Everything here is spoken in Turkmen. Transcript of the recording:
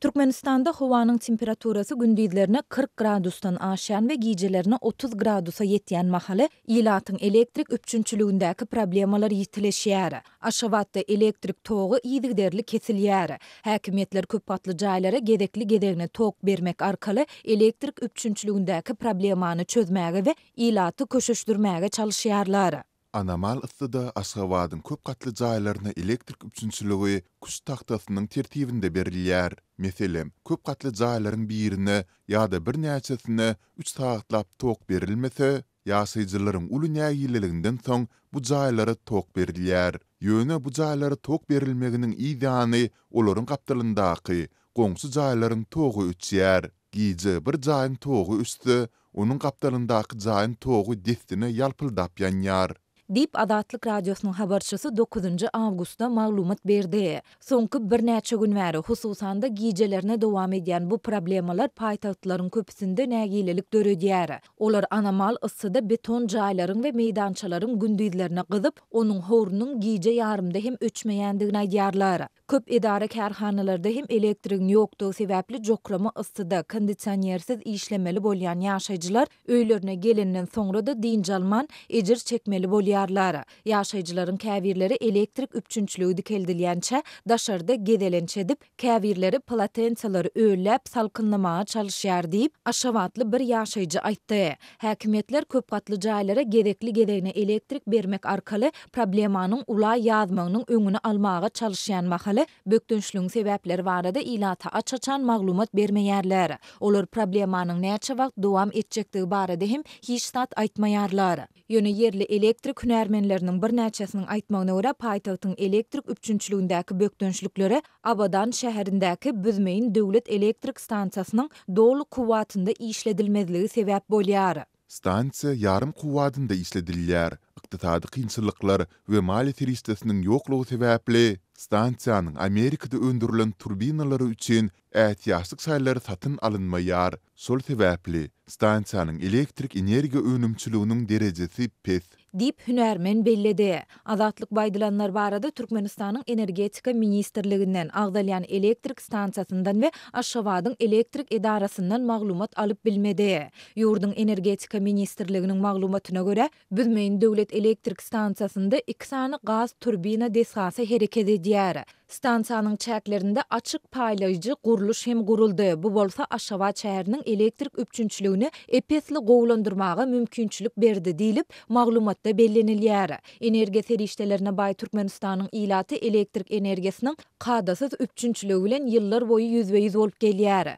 Türkmenistanda howanyň temperaturasy gündizlerine 40 gradusdan aşan we gijelerine 30 gradusa ýetýän mahaly ilatyň elektrik üçünçülügindäki problemalar ýitileşýär. Aşgabatda elektrik togy ýygyderli kesilýär. Häkimetler köpgatly jaýlara gedekli tok bermek arkaly elektrik üçünçülügindäki problemany çözmäge we ilaty köşeşdirmäge çalyşýarlar. Anamal ıssyda Aşgabatyň köp gatly jaýlaryna elektrik üçünçüligi kuş taktasynyň tertibinde berilýär. Meselem, köp gatly jaýlaryň birine ýa-da bir näçesine 3 sagatlap tok berilmese, ýaşaýjylaryň uly nägileliginden soň bu jaýlara tok berilýär. Ýöne bu jaýlara tok berilmeginiň ýa-ny olaryň gapdalyndaky goňsy jaýlaryň togy üçýär. Gije bir jaýyň togy üstü, onuň gapdalyndaky jaýyň togy destine ýalpyldap ýanýar. Dip Adatlyk radiosynyň habarçysy 9 awgustda maglumat berdi. Soňky bir näçe gün bäri hususan da gijelerine dowam edýän bu problemalar paýtagtlaryň köpüsinde nägilelik döredýär. Olar anamal ıssyda beton jaýlaryň we meýdançalaryň gündizlerine gyzyp, onuň horunyň gije ýarymda hem öçmeýändigini aýdýarlar. Köp edara kärhanalarda hem elektrigiň ýokdugy sebäpli jokrama ıssyda kondisionersiz işlemeli bolýan ýaşaýjylar öýlerine gelenden soňra da diňjalman ejir çekmeli bolýar. Ýaşaýjylaryň käbirleri elektrik üçünçlügi dikeldilýänçe daşarda gedelençe edip käbirleri platensiýalary öýläp salkynlamaga çalyşýar diýip Aşgabatly bir ýaşaýjy aýtdy. Häkimetler köp gatly jaýlara gedekli elektrik bermek arkaly problemanyň ula ýazmagynyň öňüni almaga çalyşýan mahaly bökdünçlüğün sebäpleri barada ilata açaçan maglumat bermeýärler. Olar problemanyň näçe wagt dowam etjektigi barada hem hiç zat aýtmaýarlar. Ýöne yerli elektrik hünärmenleriniň bir näçesiniň aýtmagyna görä paýtagtyň elektrik üçünçlügindäki bökdünçlükleri Abadan şäherindäki Büzmeýin döwlet elektrik stansiýasynyň dolu kuwatynda işledilmezligi sebäp bolýar. Stansiýa ýarym kuwatynda işledilýär. Ykdysady kynçylyklar we maliýet riýestesiniň ýoklugy sebäpli stansiýanyň Amerikada öndürilen turbinalary üçin ähtiýaçlyk saýlary satyn alynmaýar. Şol sebäpli stansiýanyň elektrik energiýa önümçiliginiň derejesi pes. Dip hünärmen belledi. Azatlyk baýdylanlar barada Türkmenistanyň energetika ministrliginden agdalýan elektrik stansiýasyndan we Aşgabatyň elektrik edarasyndan maglumat alyp bilmedi. Ýurduň energetika ministrliginiň maglumatyna görä, Büzmeýin döwlet elektrik stansiýasynda 2 sany gaz turbina desgasy hereket edýär. Stansiýanyň çäklerinde açyk paýlaýjy guruluş hem guruldy. Bu bolsa Aşgabat şäheriniň elektrik üçünçlügini epesli gowlandyrmaga mümkinçilik berdi diýilip maglumatda bellenilýär. Energiýa serişdelerine baý Türkmenistanyň ilaty elektrik energiýasynyň kadasyz üçünçlügi bilen ýyllar boýy ýüzbeýüz bolup gelýär.